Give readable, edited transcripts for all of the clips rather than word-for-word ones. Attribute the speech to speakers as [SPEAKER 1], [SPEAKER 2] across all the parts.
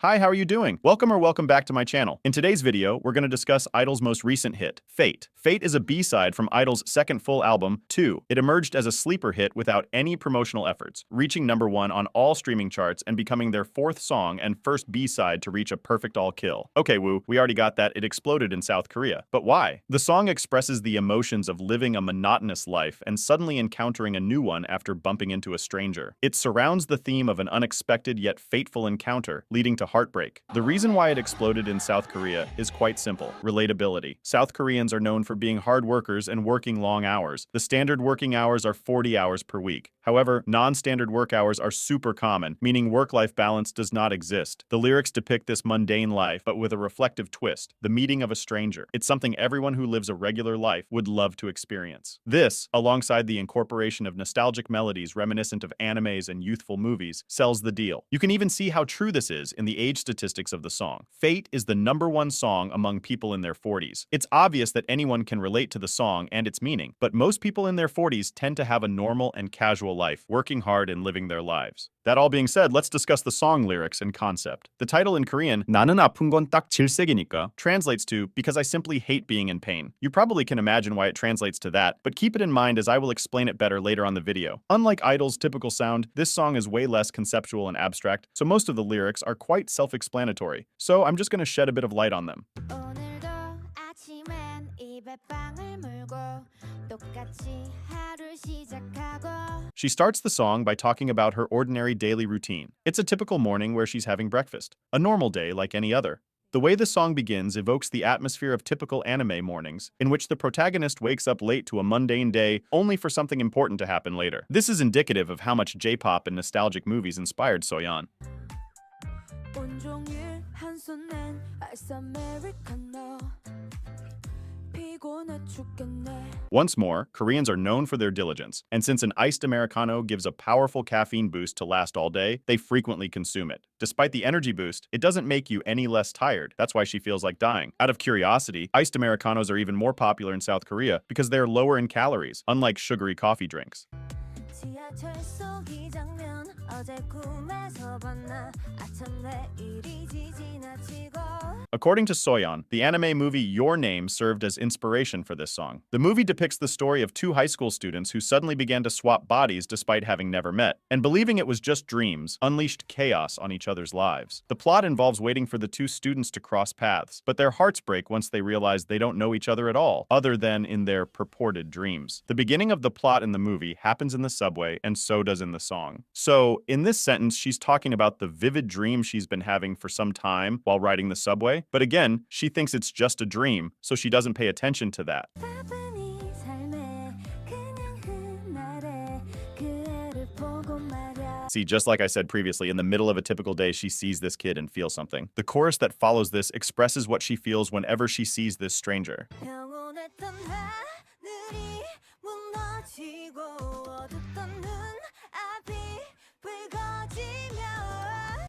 [SPEAKER 1] Hi, how are you doing? Welcome back to my channel. In today's video, we're going to discuss Idol's most recent hit, Fate. Fate is a B-side from Idol's second full album, 2. It emerged as a sleeper hit without any promotional efforts, reaching #1 on all streaming charts and becoming their 4th song and first B-side to reach a perfect all-kill. Okay, Woo, we already got that. It exploded in South Korea. But why? The song expresses the emotions of living a monotonous life and suddenly encountering a new one after bumping into a stranger. It surrounds the theme of an unexpected yet fateful encounter, leading to heartbreak. The reason why it exploded in South Korea is quite simple: relatability. South Koreans are known for being hard workers and working long hours. The standard working hours are 40 hours per week. However, non-standard work hours are super common, meaning work-life balance does not exist. The lyrics depict this mundane life, but with a reflective twist: the meeting of a stranger. It's something everyone who lives a regular life would love to experience. This, alongside the incorporation of nostalgic melodies reminiscent of animes and youthful movies, sells the deal. You can even see how true this is in the age statistics of the song. Fate is the #1 song among people in their 40s. It's obvious that anyone can relate to the song and its meaning, but most people in their 40s tend to have a normal and casual life, working hard and living their lives. That all being said, let's discuss the song lyrics and concept. The title in Korean, 나는 아픈 건 딱 질색이니까, translates to "because I simply hate being in pain." You probably can imagine why it translates to that, but keep it in mind as I will explain it better later on the video. Unlike Idol's typical sound, this song is way less conceptual and abstract, so most of the lyrics are quite self-explanatory. So I'm just going to shed a bit of light on them.
[SPEAKER 2] 오늘도 아침엔 입에 빵을 물고 똑같이 하루를 시작하고.
[SPEAKER 1] She starts the song by talking about her ordinary daily routine. It's a typical morning where she's having breakfast, a normal day like any other. The way the song begins evokes the atmosphere of typical anime mornings, in which the protagonist wakes up late to a mundane day only for something important to happen later. This is indicative of how much J-pop and nostalgic movies inspired Soyeon.
[SPEAKER 2] 온종일 한손엔 아이스 아메리카노. 피곤해 죽겠네.
[SPEAKER 1] Once more, Koreans are known for their diligence, and since an iced Americano gives a powerful caffeine boost to last all day, they frequently consume it. Despite the energy boost, it doesn't make you any less tired. That's why she feels like dying. Out of curiosity, iced Americanos are even more popular in South Korea because they are lower in calories, unlike sugary coffee drinks.
[SPEAKER 2] 지하철 속 이 장면 어제 꿈에서 봤나 아참 내일이지 지나치고.
[SPEAKER 1] According to Soyeon, the anime movie Your Name served as inspiration for this song. The movie depicts the story of 2 high school students who suddenly began to swap bodies despite having never met, and believing it was just dreams, unleashed chaos on each other's lives. The plot involves waiting for the 2 students to cross paths, but their hearts break once they realize they don't know each other at all, other than in their purported dreams. The beginning of the plot in the movie happens in the subway, and so does in the song. So, in this sentence, she's talking about the vivid dream she's been having for some time while riding the subway, but again, she thinks it's just a dream, so she doesn't pay attention to that.
[SPEAKER 2] 바쁜 이 삶에 그냥 흔하래 그 애를 보고 말야.
[SPEAKER 1] See, just like I said previously, in the middle of a typical day, she sees this kid and feels something. The chorus that follows this expresses what she feels whenever she sees this stranger.
[SPEAKER 2] 평온했던 하늘이 무너지고 어둡던 눈앞이 붉어지며.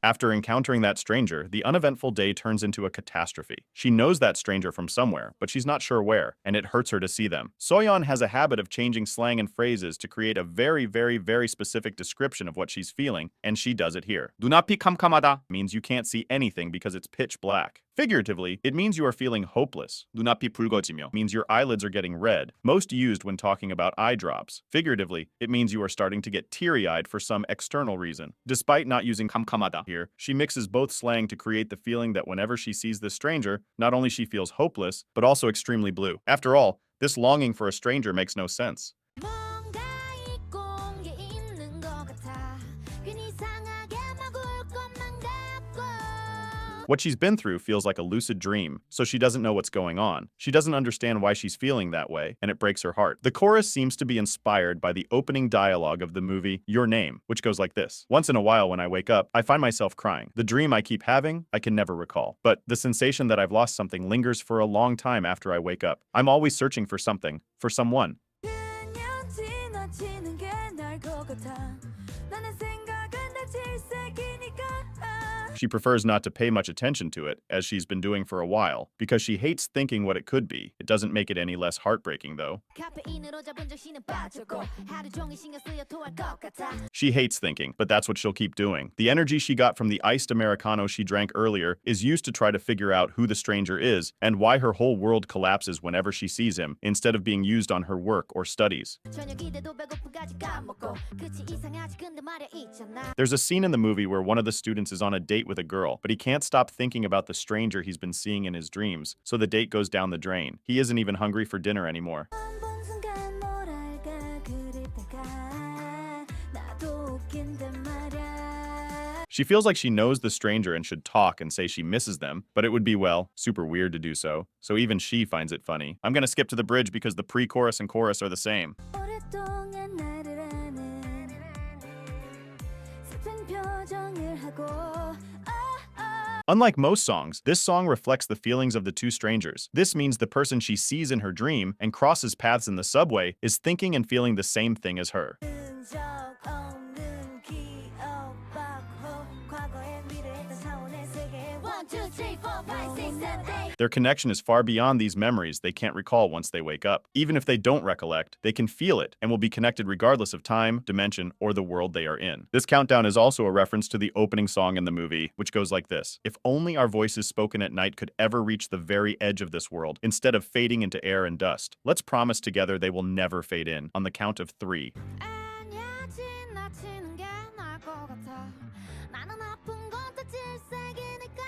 [SPEAKER 1] After encountering that stranger, the uneventful day turns into a catastrophe. She knows that stranger from somewhere, but she's not sure where, and it hurts her to see them. Soyeon has a habit of changing slang and phrases to create a very specific description of what she's feeling, and she does it here. 눈앞이 캄캄하다 means you can't see anything because it's pitch black. Figuratively, it means you are feeling hopeless. 눈앞이 붉어지며 means your eyelids are getting red, most used when talking about eye drops. Figuratively, it means you are starting to get teary-eyed for some external reason. Despite not using 캄캄하다 here, she mixes both slang to create the feeling that whenever she sees this stranger, not only she feels hopeless, but also extremely blue. After all, this longing for a stranger makes no sense.
[SPEAKER 2] 뭔가 잊고 온 게 있는 것 같아. 괜히 이상하게 막 울 것만 같고.
[SPEAKER 1] What she's been through feels like a lucid dream, so she doesn't know what's going on. She doesn't understand why she's feeling that way, and it breaks her heart. The chorus seems to be inspired by the opening dialogue of the movie Your Name, which goes like this: "Once in a while when I wake up, I find myself crying. The dream I keep having, I can never recall. But the sensation that I've lost something lingers for a long time after I wake up. I'm always searching for something, for someone."
[SPEAKER 2] 그냥 지나치는 게 나을 것 같아. 나는 생각은 다 질색이니까.
[SPEAKER 1] She prefers not to pay much attention to it, as she's been doing for a while, because she hates thinking what it could be. It doesn't make it any less heartbreaking, though.
[SPEAKER 2] 카페인으로 잡은 정신은 빠졌고 하루 종일 신경 쓰여 토할 것 같아.
[SPEAKER 1] She hates thinking, but that's what she'll keep doing. The energy she got from the iced Americano she drank earlier is used to try to figure out who the stranger is and why her whole world collapses whenever she sees him, instead of being used on her work or studies.
[SPEAKER 2] 저녁이 돼도 배고픈까지 까먹고 끝이 이상하지 근데 말야 있잖아.
[SPEAKER 1] There's a scene in the movie where one of the students is on a date with a girl, but he can't stop thinking about the stranger he's been seeing in his dreams, so the date goes down the drain. He isn't even hungry for dinner anymore.
[SPEAKER 2] 본 순간 뭐랄까 그랬다가 나도 웃긴단 말야.
[SPEAKER 1] She feels like she knows the stranger and should talk and say she misses them, but it would be, well, super weird to do so even she finds it funny. I'm gonna skip to the bridge because the pre-chorus and chorus are the same.
[SPEAKER 2] 오랫동안 나를 아는 슬픈 표정을 하고
[SPEAKER 1] Unlike most songs, this song reflects the feelings of the two strangers. This means the person she sees in her dream and crosses paths in the subway is thinking and feeling the same thing as her.
[SPEAKER 2] 적 없는 기억 박호 과거의 미래했던 사원의 세계 1, 2, 3, 4, 5, 6, 7, 8
[SPEAKER 1] Their connection is far beyond these memories they can't recall once they wake up. Even if they don't recollect, they can feel it and will be connected regardless of time, dimension, or the world they are in. This countdown is also a reference to the opening song in the movie, which goes like this. If only our voices spoken at night could ever reach the very edge of this world, instead of fading into air and dust. Let's promise together they will never fade in, on the count of 3.
[SPEAKER 2] 아니야 지나치는 게 나을 것 같아 나는 아픈 건다 질색이니까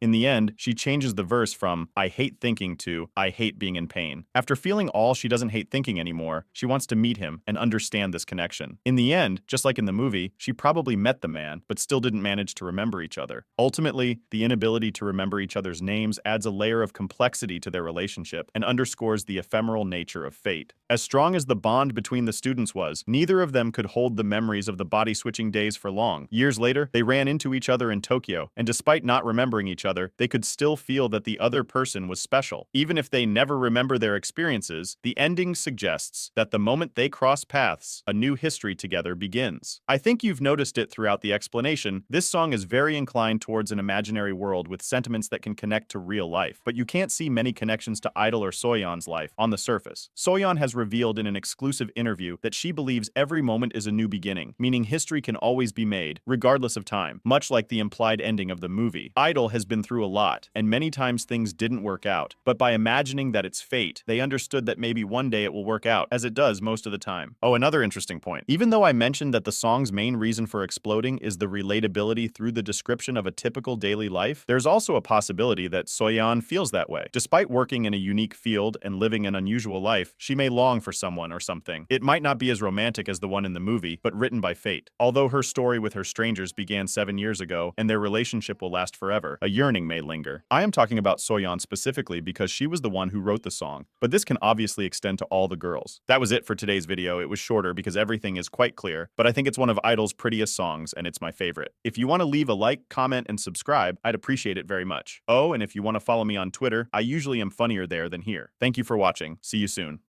[SPEAKER 1] In the end, she changes the verse from, I hate thinking to, I hate being in pain. After feeling all she doesn't hate thinking anymore, she wants to meet him and understand this connection. In the end, just like in the movie, she probably met the man, but still didn't manage to remember each other. Ultimately, the inability to remember each other's names adds a layer of complexity to their relationship and underscores the ephemeral nature of fate. As strong as the bond between the students was, neither of them could hold the memories of the body-switching days for long. Years later, they ran into each other in Tokyo, and despite not remembering each other, they could still feel that the other person was special. Even if they never remember their experiences, the ending suggests that the moment they cross paths, a new history together begins. I think you've noticed it throughout the explanation. This song is very inclined towards an imaginary world with sentiments that can connect to real life, but you can't see many connections to Idol or Soyeon's life on the surface. Soyeon has revealed in an exclusive interview that she believes every moment is a new beginning, meaning history can always be made, regardless of time, much like the implied ending of the movie. Idol has been through a lot, and many times things didn't work out, but by imagining that it's fate, they understood that maybe one day it will work out, as it does most of the time. Oh, another interesting point. Even though I mentioned that the song's main reason for exploding is the relatability through the description of a typical daily life, there's also a possibility that Soyeon feels that way. Despite working in a unique field and living an unusual life, she may long for someone or something. It might not be as romantic as the one in the movie, but written by fate. Although her story with her strangers began 7 years ago, and their relationship will last forever, a yearning may linger. I am talking about Soyeon specifically because she was the one who wrote the song, but this can obviously extend to all the girls. That was it for today's video. It was shorter because everything is quite clear, but I think it's one of Idol's prettiest songs and it's my favorite. If you want to leave a like, comment, and subscribe, I'd appreciate it very much. Oh, and if you want to follow me on Twitter, I usually am funnier there than here. Thank you for watching. See you soon.